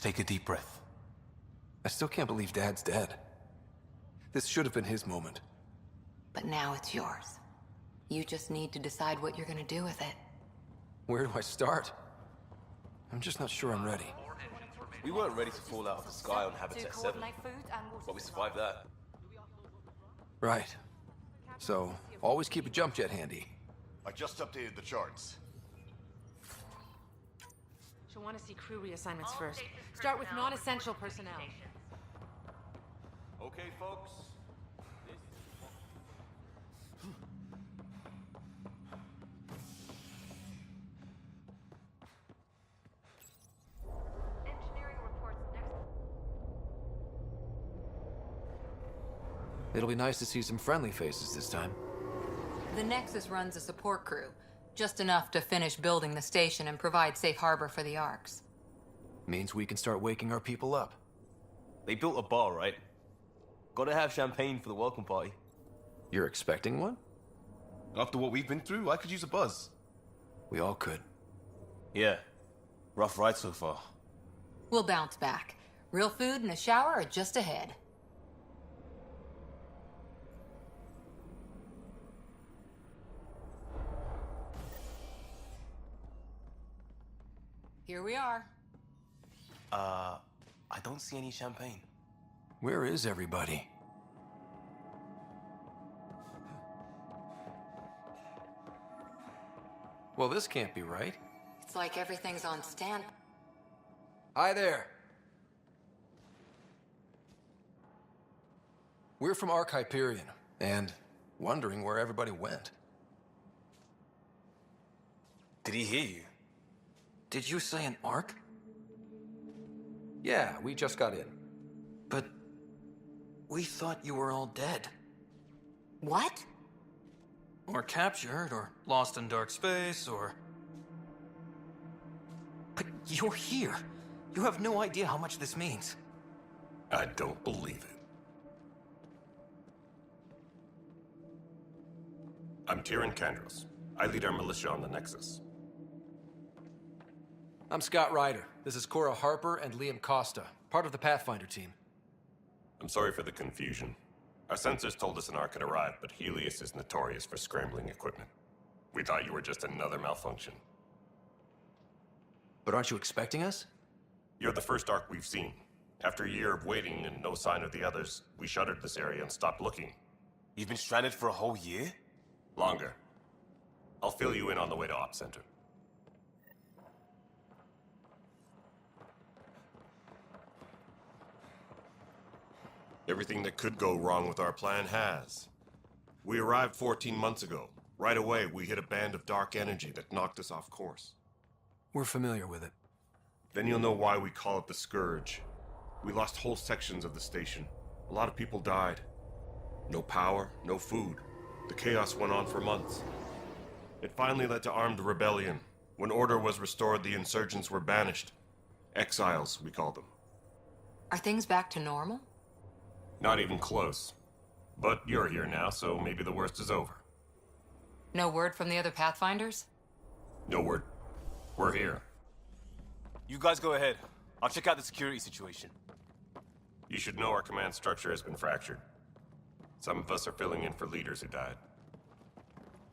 take a deep breath. I still can't believe Dad's dead. This should have been his moment. But now it's yours. You just need to decide what you're gonna do with it. Where do I start? I'm just not sure I'm ready. We weren't ready to fall out of the sky on Habitat 7, but we survived that. Right. So, always keep a jump jet handy. I just updated the charts. She'll want to see crew reassignments first. Start with non-essential personnel. Okay, folks. Engineering reports next. It'll be nice to see some friendly faces this time. The Nexus runs a support crew. Just enough to finish building the station and provide safe harbor for the Arks. Means we can start waking our people up. They built a bar, right? Gotta have champagne for the welcome party. You're expecting one? After what we've been through, I could use a buzz. We all could. Yeah. Rough ride so far. We'll bounce back. Real food and a shower are just ahead. Here we are. I don't see any champagne. Where is everybody? Well, this can't be right. It's like everything's on stand. Hi there. We're from Ark Hyperion, and wondering where everybody went. Did he hear you? Did you say an Ark? Yeah, we just got in. But we thought you were all dead. What? Or captured, or lost in dark space, or... But you're here. You have no idea how much this means. I don't believe it. I'm Tyrion Kandros. I lead our militia on the Nexus. I'm Scott Ryder. This is Cora Harper and Liam Costa, part of the Pathfinder team. I'm sorry for the confusion. Our sensors told us an Ark had arrived, but Helios is notorious for scrambling equipment. We thought you were just another malfunction. But aren't you expecting us? You're the first Ark we've seen. After a year of waiting and no sign of the others, we shuttered this area and stopped looking. You've been stranded for a whole year? Longer. I'll fill you in on the way to Op Center. Everything that could go wrong with our plan has. We arrived 14 months ago. Right away, we hit a band of dark energy that knocked us off course. We're familiar with it. Then you'll know why we call it the Scourge. We lost whole sections of the station. A lot of people died. No power, no food. The chaos went on for months. It finally led to armed rebellion. When order was restored, the insurgents were banished. Exiles, we call them. Are things back to normal? Not even close. But you're here now, so maybe the worst is over. No word from the other Pathfinders? No word. We're here. You guys go ahead. I'll check out the security situation. You should know our command structure has been fractured. Some of us are filling in for leaders who died.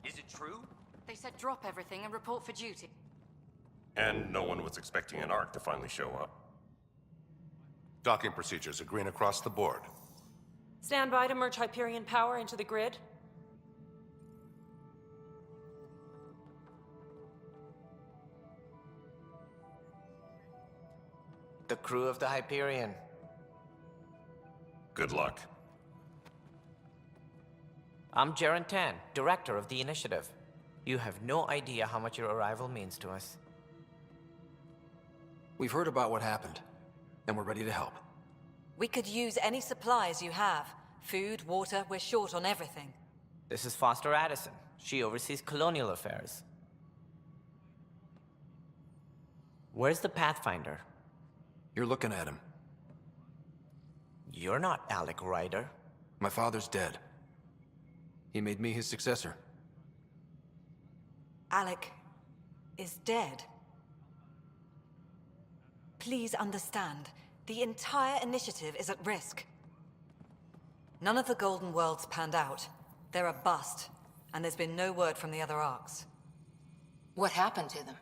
Is it true? They said drop everything and report for duty. And no one was expecting an Ark to finally show up. Docking procedures are green across the board. Stand by to merge Hyperion power into the grid. The crew of the Hyperion. Good luck. I'm Jaren Tan, director of the initiative. You have no idea how much your arrival means to us. We've heard about what happened, and we're ready to help. We could use any supplies you have. Food, water, we're short on everything. This is Foster Addison. She oversees colonial affairs. Where's the Pathfinder? You're looking at him. You're not Alec Ryder. My father's dead. He made me his successor. Alec is dead. Please understand, the entire initiative is at risk. None of the Golden Worlds panned out. They're a bust, and there's been no word from the other arcs. What happened to them?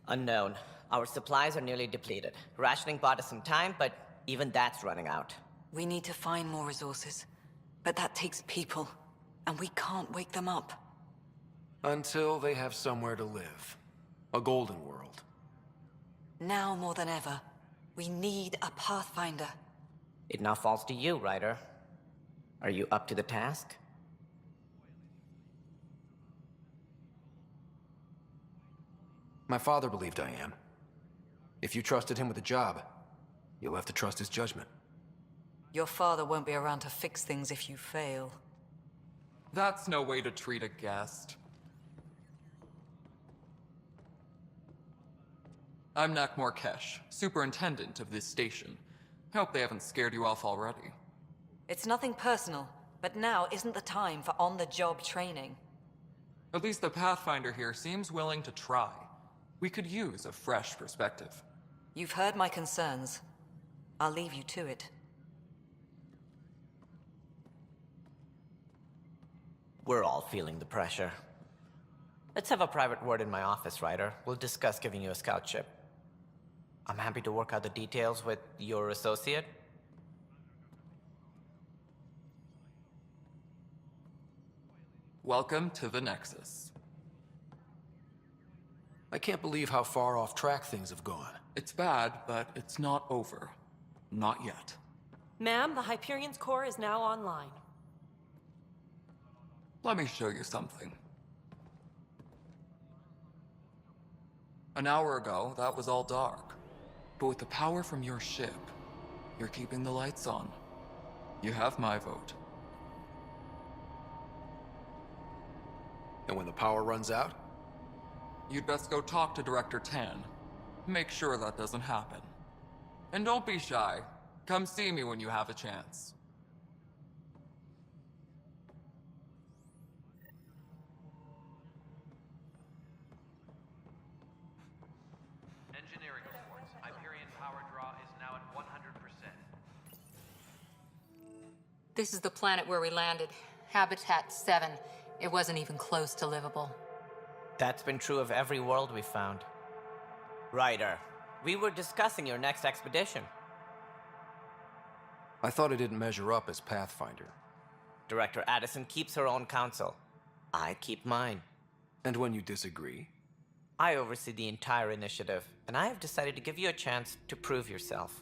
Unknown. Our supplies are nearly depleted. Rationing bought us some time, but even that's running out. We need to find more resources, but that takes people, and we can't wake them up. Until they have somewhere to live. A golden world. Now more than ever, we need a Pathfinder. It now falls to you, Ryder. Are you up to the task? My father believed I am. If you trusted him with a job, you'll have to trust his judgment. Your father won't be around to fix things if you fail. That's no way to treat a guest. I'm Nakmor Kesh, superintendent of this station. Hope they haven't scared you off already. It's nothing personal, but now isn't the time for on-the-job training. At least the Pathfinder here seems willing to try. We could use a fresh perspective. You've heard my concerns. I'll leave you to it. We're all feeling the pressure. Let's have a private word in my office, Ryder. We'll discuss giving you a scout ship. I'm happy to work out the details with your associate. Welcome to the Nexus. I can't believe how far off track things have gone. It's bad, but it's not over. Not yet. Ma'am, the Hyperion's core is now online. Let me show you something. An hour ago, that was all dark. But with the power from your ship, you're keeping the lights on. You have my vote. And when the power runs out? You'd best go talk to Director Tan. Make sure that doesn't happen. And don't be shy. Come see me when you have a chance. Engineering reports. Hyperion power draw is now at 100%. This is the planet where we landed. Habitat 7. It wasn't even close to livable. That's been true of every world we've found. Ryder, we were discussing your next expedition. I thought I didn't measure up as Pathfinder. Director Addison keeps her own counsel. I keep mine. And when you disagree? I oversee the entire initiative, and I have decided to give you a chance to prove yourself.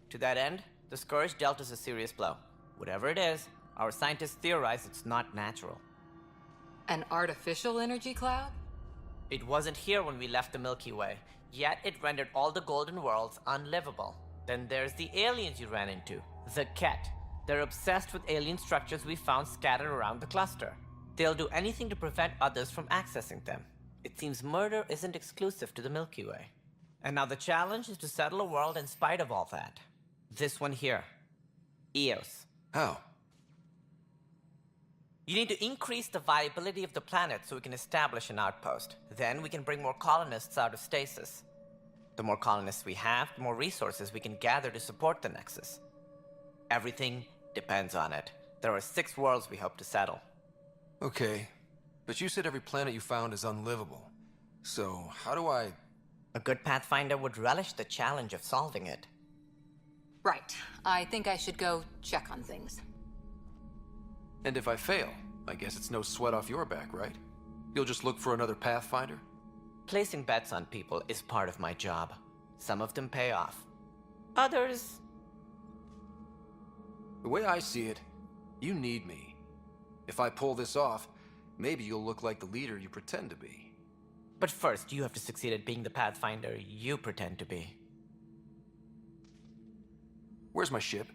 To that end, the Scourge dealt us a serious blow. Whatever it is, our scientists theorize it's not natural. An artificial energy cloud? It wasn't here when we left the Milky Way, yet it rendered all the Golden Worlds unlivable. Then there's the aliens you ran into, the Ket. They're obsessed with alien structures we found scattered around the cluster. They'll do anything to prevent others from accessing them. It seems murder isn't exclusive to the Milky Way. And now the challenge is to settle a world in spite of all that. This one here. Eos. How? You need to increase the viability of the planet so we can establish an outpost. Then we can bring more colonists out of stasis. The more colonists we have, the more resources we can gather to support the Nexus. Everything depends on it. There are 6 worlds we hope to settle. Okay, but you said every planet you found is unlivable. So, how do I... A good Pathfinder would relish the challenge of solving it. Right. I think I should go check on things. And if I fail, I guess it's no sweat off your back, right? You'll just look for another Pathfinder? Placing bets on people is part of my job. Some of them pay off. Others... The way I see it, you need me. If I pull this off, maybe you'll look like the leader you pretend to be. But first, you have to succeed at being the Pathfinder you pretend to be. Where's my ship?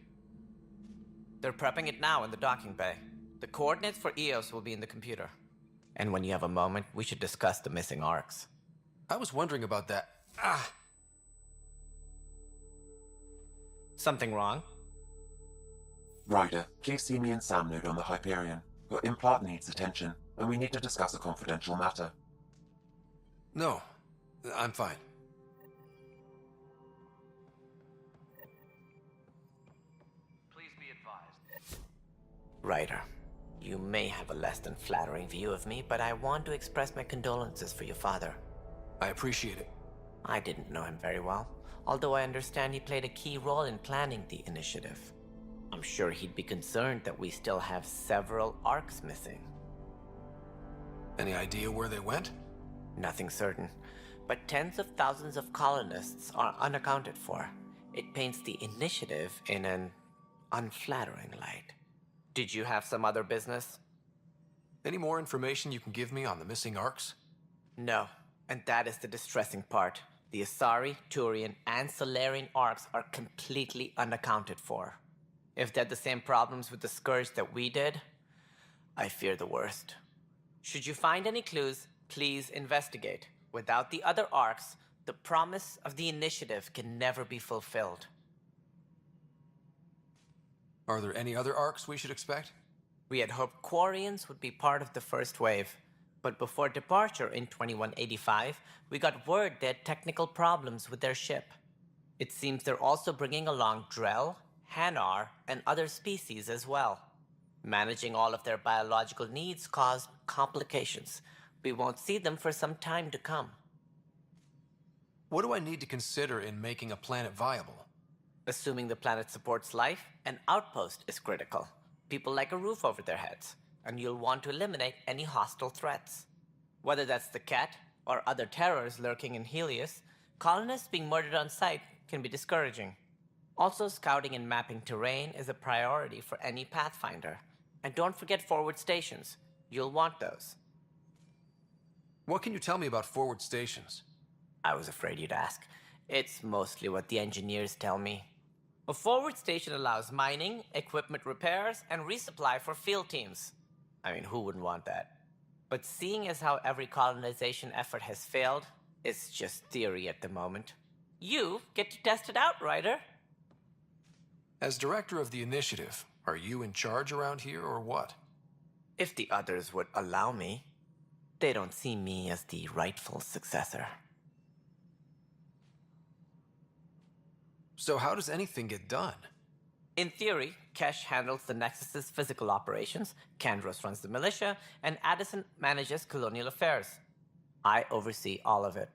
They're prepping it now in the docking bay. The coordinates for Eos will be in the computer. And when you have a moment, we should discuss the missing arcs. I was wondering about that. Something wrong? Ryder, please see me and Sam Node on the Hyperion. Your implant needs attention, and we need to discuss a confidential matter. No, I'm fine. advised. Ryder, you may have a less than flattering view of me, but I want to express my condolences for your father. I appreciate it. I didn't know him very well, although I understand he played a key role in planning the initiative. I'm sure he'd be concerned that we still have several arcs missing. Any idea where they went? Nothing certain, but tens of thousands of colonists are unaccounted for. It paints the initiative in an unflattering light. Did you have some other business? Any more information you can give me on the missing arcs? No, and that is the distressing part. The Asari, Turian, and Solarian arcs are completely unaccounted for. If they had the same problems with the Scourge that we did, I fear the worst. Should you find any clues, please investigate. Without the other arcs, the promise of the initiative can never be fulfilled. Are there any other arcs we should expect? We had hoped Quarians would be part of the first wave, but before departure in 2185, we got word they had technical problems with their ship. It seems they're also bringing along Drell, Hanar, and other species as well. Managing all of their biological needs caused complications. We won't see them for some time to come. What do I need to consider in making a planet viable? Assuming the planet supports life, an outpost is critical. People like a roof over their heads, and you'll want to eliminate any hostile threats. Whether that's the Ket or other terrors lurking in Helios, colonists being murdered on sight can be discouraging. Also, scouting and mapping terrain is a priority for any Pathfinder. And don't forget forward stations. You'll want those. What can you tell me about forward stations? I was afraid you'd ask. It's mostly what the engineers tell me. A forward station allows mining, equipment repairs, and resupply for field teams. I mean, who wouldn't want that? But seeing as how every colonization effort has failed, it's just theory at the moment. You get to test it out, Ryder. As director of the initiative, are you in charge around here or what? If the others would allow me. They don't see me as the rightful successor. So how does anything get done? In theory, Kesh handles the Nexus's physical operations, Kandros runs the militia, and Addison manages colonial affairs. I oversee all of it.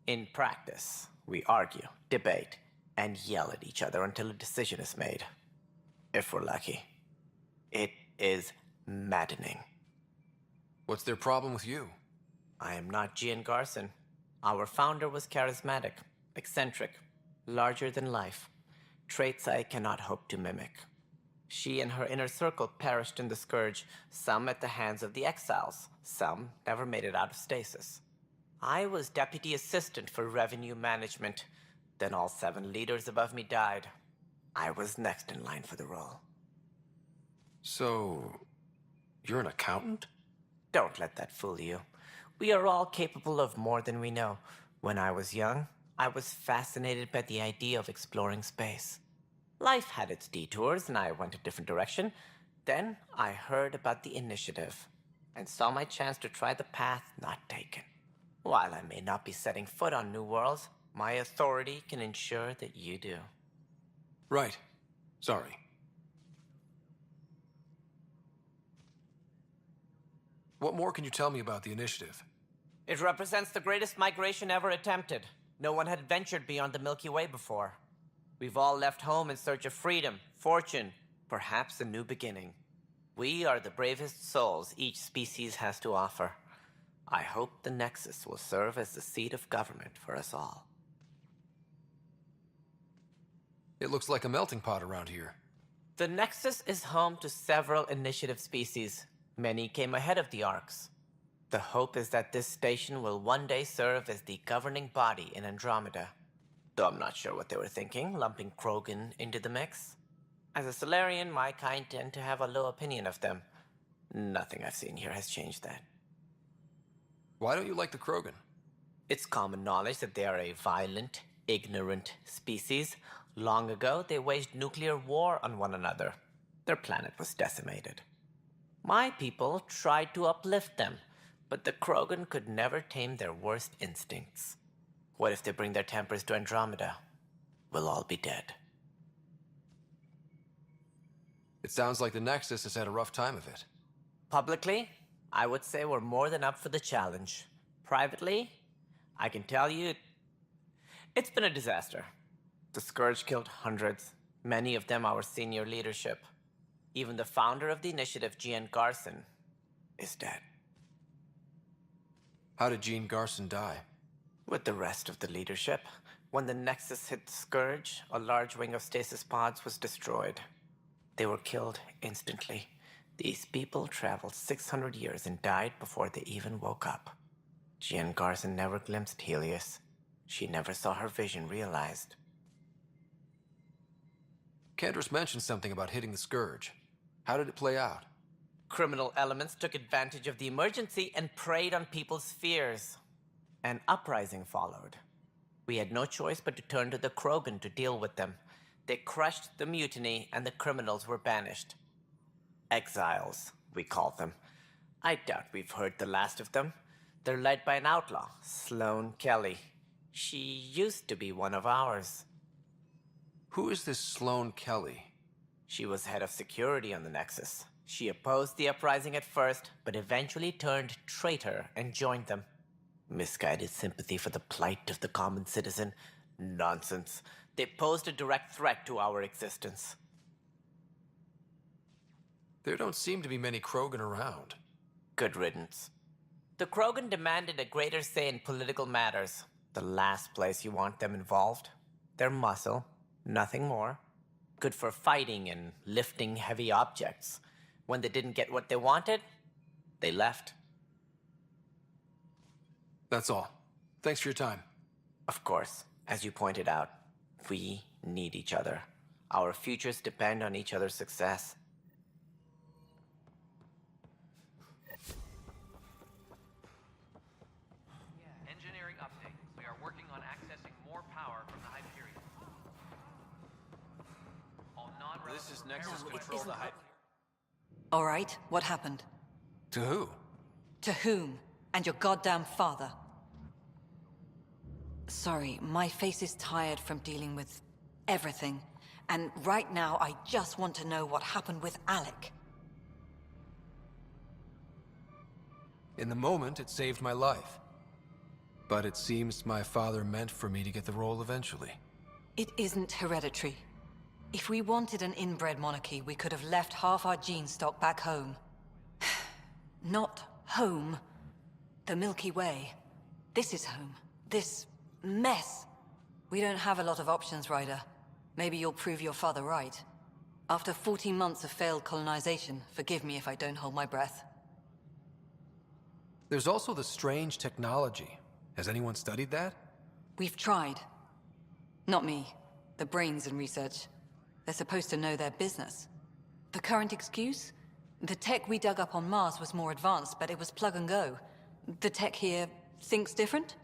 In practice, we argue, debate, and yell at each other until a decision is made. If we're lucky. It is maddening. What's their problem with you? I am not Gian Garson. Our founder was charismatic, eccentric, larger than life. Traits I cannot hope to mimic. She and her inner circle perished in the Scourge, some at the hands of the Exiles, some never made it out of stasis. I was deputy assistant for revenue management. Then all 7 leaders above me died. I was next in line for the role. So, you're an accountant? Don't let that fool you. We are all capable of more than we know. When I was young, I was fascinated by the idea of exploring space. Life had its detours, and I went a different direction. Then I heard about the initiative, and saw my chance to try the path not taken. While I may not be setting foot on new worlds, my authority can ensure that you do. Right. Sorry. What more can you tell me about the initiative? It represents the greatest migration ever attempted. No one had ventured beyond the Milky Way before. We've all left home in search of freedom, fortune, perhaps a new beginning. We are the bravest souls each species has to offer. I hope the Nexus will serve as the seat of government for us all. It looks like a melting pot around here. The Nexus is home to several initiative species. Many came ahead of the Arcs. The hope is that this station will one day serve as the governing body in Andromeda. Though I'm not sure what they were thinking, lumping Krogan into the mix. As a Solarian, my kind tend to have a low opinion of them. Nothing I've seen here has changed that. Why don't you like the Krogan? It's common knowledge that they are a violent, ignorant species. Long ago, they waged nuclear war on one another. Their planet was decimated. My people tried to uplift them, but the Krogan could never tame their worst instincts. What if they bring their tempers to Andromeda? We'll all be dead. It sounds like the Nexus has had a rough time of it. Publicly, I would say we're more than up for the challenge. Privately, I can tell you, it's been a disaster. The Scourge killed hundreds, many of them our senior leadership. Even the founder of the initiative, Gian Garson, is dead. How did Jean Garson die? With the rest of the leadership, when the Nexus hit the Scourge, a large wing of stasis pods was destroyed. They were killed instantly. These people traveled 600 years and died before they even woke up. Jean Garson never glimpsed Helios. She never saw her vision realized. Kandros mentioned something about hitting the Scourge. How did it play out? Criminal elements took advantage of the emergency and preyed on people's fears. An uprising followed. We had no choice but to turn to the Krogan to deal with them. They crushed the mutiny and the criminals were banished. Exiles, we call them. I doubt we've heard the last of them. They're led by an outlaw, Sloane Kelly. She used to be one of ours. Who is this Sloane Kelly? She was head of security on the Nexus. She opposed the uprising at first, but eventually turned traitor and joined them. Misguided sympathy for the plight of the common citizen? Nonsense. They posed a direct threat to our existence. There don't seem to be many Krogan around. Good riddance. The Krogan demanded a greater say in political matters. The last place you want them involved. They're muscle, nothing more. Good for fighting and lifting heavy objects. When they didn't get what they wanted, they left. That's all. Thanks for your time. Of course, as you pointed out, we need each other. Our futures depend on each other's success. Engineering update. We are working on accessing more power from the Hyperion. All non-relevant... This is Nexus Control the Hyperion. All right, what happened? To who? To whom? And your goddamn father. Sorry, my face is tired from dealing with everything. And right now, I just want to know what happened with Alec. In the moment, it saved my life. But it seems my father meant for me to get the role eventually. It isn't hereditary. If we wanted an inbred monarchy, we could have left half our gene stock back home. Not home. The Milky Way. This is home. This mess. We don't have a lot of options, Ryder. Maybe you'll prove your father right. After 14 months of failed colonization, forgive me if I don't hold my breath. There's also the strange technology. Has anyone studied that? We've tried. Not me. The brains in research. They're supposed to know their business. The current excuse? The tech we dug up on Mars was more advanced, but it was plug and go. The tech here thinks different?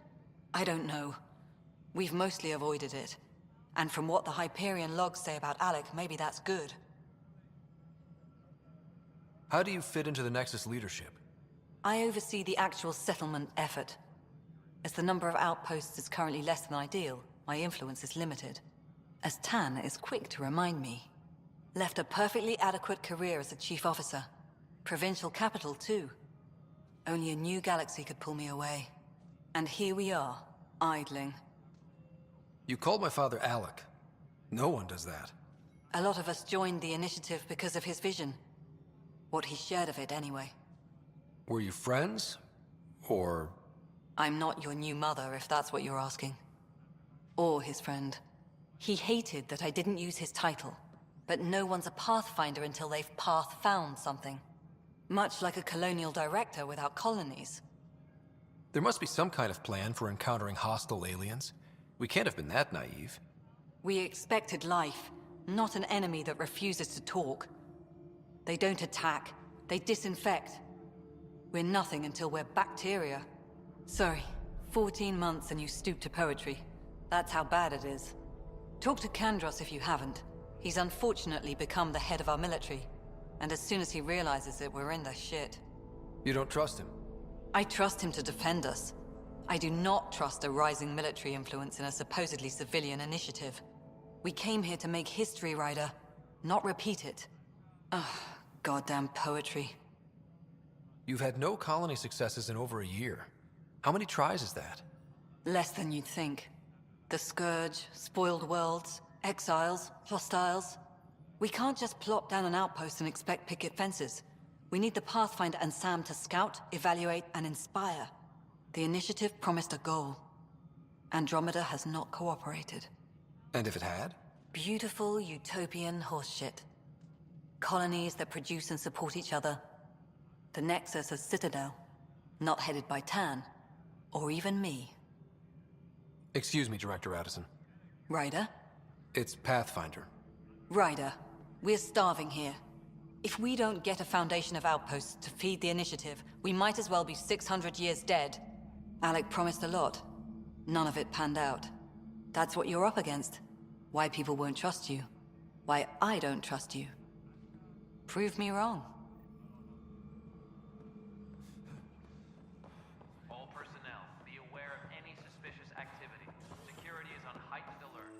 I don't know. We've mostly avoided it. And from what the Hyperion logs say about Alec, maybe that's good. How do you fit into the Nexus leadership? I oversee the actual settlement effort. As the number of outposts is currently less than ideal, my influence is limited. As Tan is quick to remind me. Left a perfectly adequate career as a chief officer. Provincial capital, too. Only a new galaxy could pull me away. And here we are, idling. You called my father Alec. No one does that. A lot of us joined the initiative because of his vision. What he shared of it, anyway. Were you friends? Or... I'm not your new mother, if that's what you're asking. Or his friend. He hated that I didn't use his title. But no one's a pathfinder until they've path-found something. Much like a colonial director without colonies. There must be some kind of plan for encountering hostile aliens. We can't have been that naive. We expected life, not an enemy that refuses to talk. They don't attack, they disinfect. We're nothing until we're bacteria. Sorry, 14 months and you stoop to poetry. That's how bad it is. Talk to Kandros if you haven't. He's unfortunately become the head of our military. And as soon as he realizes it, we're in the shit. You don't trust him? I trust him to defend us. I do not trust a rising military influence in a supposedly civilian initiative. We came here to make history, Ryder, not repeat it. Goddamn poetry. You've had no colony successes in over a year. How many tries is that? Less than you'd think. The Scourge, spoiled worlds, exiles, hostiles. We can't just plop down an outpost and expect picket fences. We need the Pathfinder and Sam to scout, evaluate, and inspire. The initiative promised a goal. Andromeda has not cooperated. And if it had? Beautiful utopian horseshit. Colonies that produce and support each other. The Nexus a citadel, not headed by Tan, or even me. Excuse me, Director Addison. Ryder? It's Pathfinder. Ryder, we're starving here. If we don't get a foundation of outposts to feed the initiative, we might as well be 600 years dead. Alec promised a lot. None of it panned out. That's what you're up against. Why people won't trust you. Why I don't trust you. Prove me wrong. All personnel, be aware of any suspicious activity. Security is on heightened alert.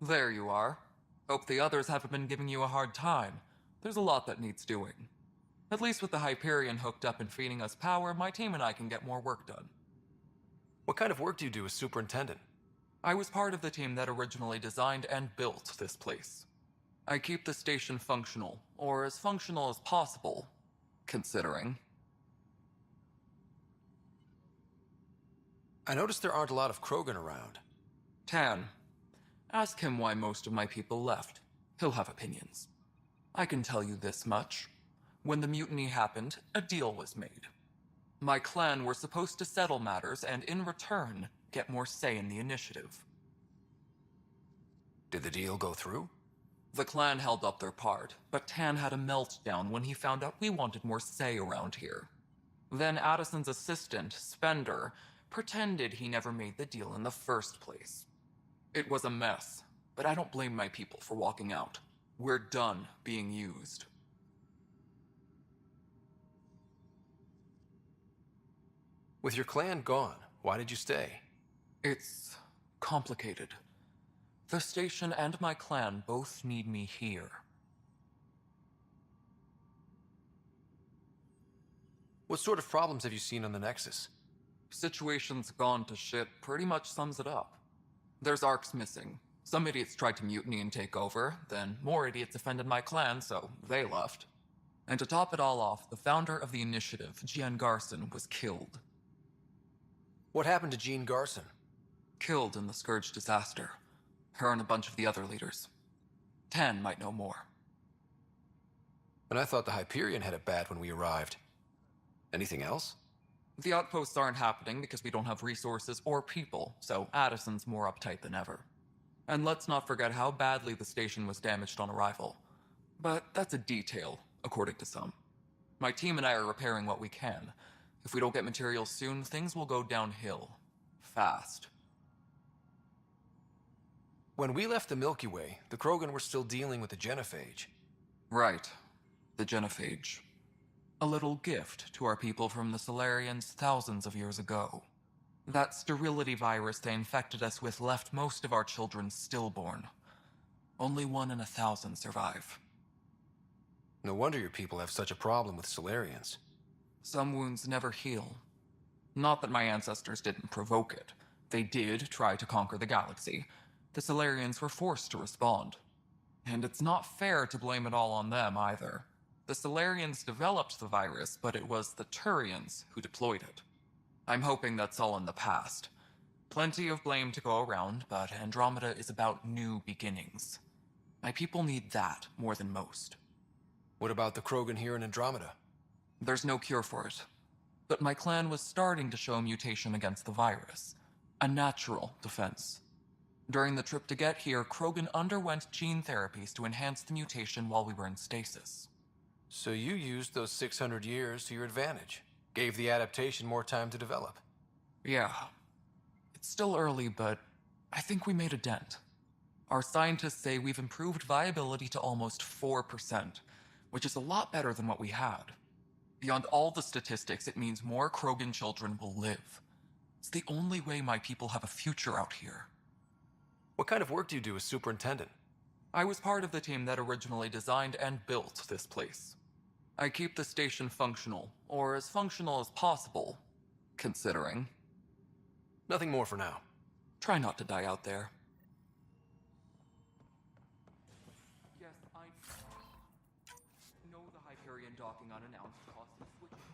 There you are. Hope the others haven't been giving you a hard time. There's a lot that needs doing. At least with the Hyperion hooked up and feeding us power, my team and I can get more work done. What kind of work do you do as superintendent? I was part of the team that originally designed and built this place. I keep the station functional, or as functional as possible, considering. I noticed there aren't a lot of Krogan around. Tan, ask him why most of my people left. He'll have opinions. I can tell you this much. When the mutiny happened, a deal was made. My clan were supposed to settle matters and, in return, get more say in the initiative. Did the deal go through? The clan held up their part, but Tan had a meltdown when he found out we wanted more say around here. Then Addison's assistant, Spender, pretended he never made the deal in the first place. It was a mess, but I don't blame my people for walking out. We're done being used. With your clan gone, why did you stay? It's complicated. The station and my clan both need me here. What sort of problems have you seen on the Nexus? Situation's gone to shit pretty much sums it up. There's arcs missing. Some idiots tried to mutiny and take over, then more idiots offended my clan, so they left. And to top it all off, the founder of the initiative, Jean Garson, was killed. What happened to Jean Garson? Killed in the Scourge disaster. Her and a bunch of the other leaders. Tan might know more. And I thought the Hyperion had it bad when we arrived. Anything else? The outposts aren't happening because we don't have resources or people, so Addison's more uptight than ever. And let's not forget how badly the station was damaged on arrival. But that's a detail, according to some. My team and I are repairing what we can. If we don't get materials soon, things will go downhill. Fast. When we left the Milky Way, the Krogan were still dealing with the genophage. Right. The genophage. A little gift to our people from the Solarians thousands of years ago. That sterility virus they infected us with left most of our children stillborn. Only 1 in 1,000 survive. No wonder your people have such a problem with Solarians. Some wounds never heal. Not that my ancestors didn't provoke it. They did try to conquer the galaxy. The Solarians were forced to respond. And it's not fair to blame it all on them, either. The Solarians developed the virus, but it was the Turians who deployed it. I'm hoping that's all in the past. Plenty of blame to go around, but Andromeda is about new beginnings. My people need that more than most. What about the Krogan here in Andromeda? There's no cure for it. But my clan was starting to show mutation against the virus. A natural defense. During the trip to get here, Krogan underwent gene therapies to enhance the mutation while we were in stasis. So you used those 600 years to your advantage. Gave the adaptation more time to develop. Yeah. It's still early, but I think we made a dent. Our scientists say we've improved viability to almost 4%, which is a lot better than what we had. Beyond all the statistics, it means more Krogan children will live. It's the only way my people have a future out here. What kind of work do you do as superintendent? I was part of the team that originally designed and built this place. I keep the station functional, or as functional as possible, considering. Nothing more for now. Try not to die out there. Yes, I know the Hyperion docking unannounced cost some switching.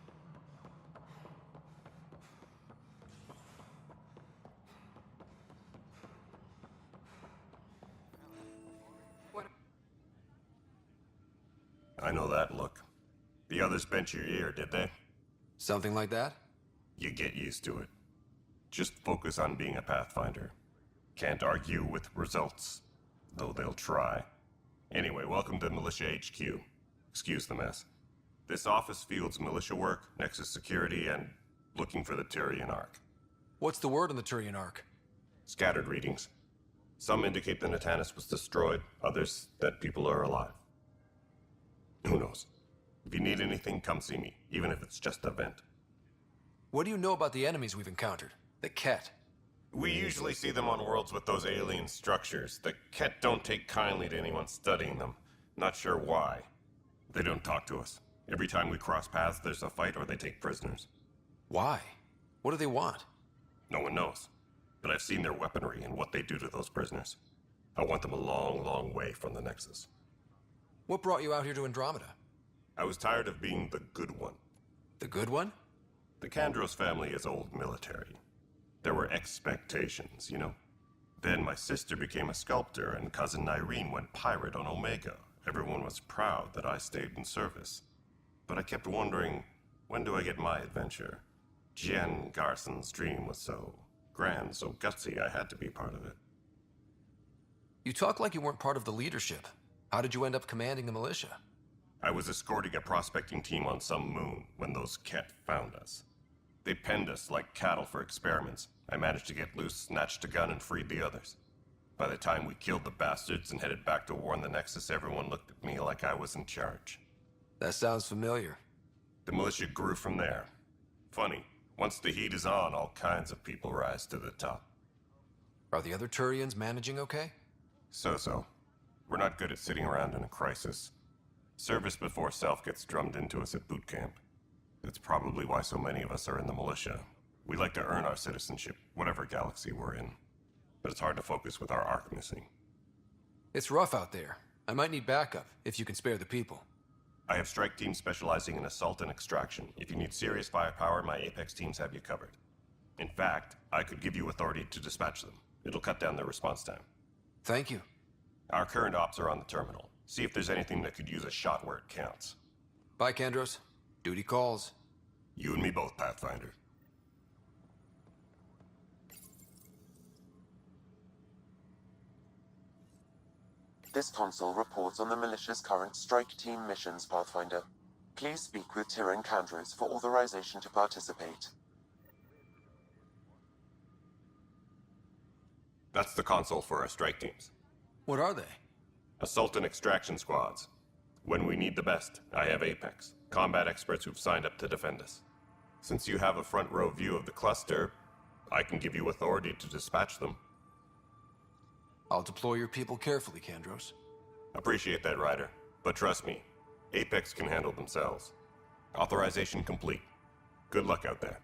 I know that look. The others bent your ear, did they? Something like that? You get used to it. Just focus on being a Pathfinder. Can't argue with results, though they'll try. Anyway, welcome to Militia HQ. Excuse the mess. This office fields militia work, Nexus security, and looking for the Turian Ark. What's the word on the Turian Ark? Scattered readings. Some indicate the Natanus was destroyed, others that people are alive. Who knows? If you need anything, come see me, even if it's just a vent. What do you know about the enemies we've encountered? The Ket? We usually see them on worlds with those alien structures. The Ket don't take kindly to anyone studying them. Not sure why. They don't talk to us. Every time we cross paths, there's a fight or they take prisoners. Why? What do they want? No one knows. But I've seen their weaponry and what they do to those prisoners. I want them a long, long way from the Nexus. What brought you out here to Andromeda? I was tired of being the good one. The good one? The Kandros family is old military. There were expectations, you know. Then my sister became a sculptor and cousin Irene went pirate on Omega. Everyone was proud that I stayed in service. But I kept wondering, when do I get my adventure? Jen Garson's dream was so grand, so gutsy, I had to be part of it. You talk like you weren't part of the leadership. How did you end up commanding the militia? I was escorting a prospecting team on some moon when those Ket found us. They penned us like cattle for experiments. I managed to get loose, snatched a gun, and freed the others. By the time we killed the bastards and headed back to warn the Nexus, everyone looked at me like I was in charge. That sounds familiar. The militia grew from there. Funny, once the heat is on, all kinds of people rise to the top. Are the other Turians managing okay? So-so. We're not good at sitting around in a crisis. Service before self gets drummed into us at boot camp. That's probably why so many of us are in the militia. We like to earn our citizenship, whatever galaxy we're in. But it's hard to focus with our arc missing. It's rough out there. I might need backup, if you can spare the people. I have strike teams specializing in assault and extraction. If you need serious firepower, my Apex teams have you covered. In fact, I could give you authority to dispatch them. It'll cut down their response time. Thank you. Our current ops are on the terminal. See if there's anything that could use a shot where it counts. Bye, Kandros. Duty calls. You and me both, Pathfinder. This console reports on the militia's current strike team missions, Pathfinder. Please speak with Tyrion Kandros for authorization to participate. That's the console for our strike teams. What are they? Assault and extraction squads. When we need the best, I have Apex, combat experts who've signed up to defend us. Since you have a front row view of the cluster, I can give you authority to dispatch them. I'll deploy your people carefully, Kandros. Appreciate that, Ryder. But trust me, Apex can handle themselves. Authorization complete. Good luck out there.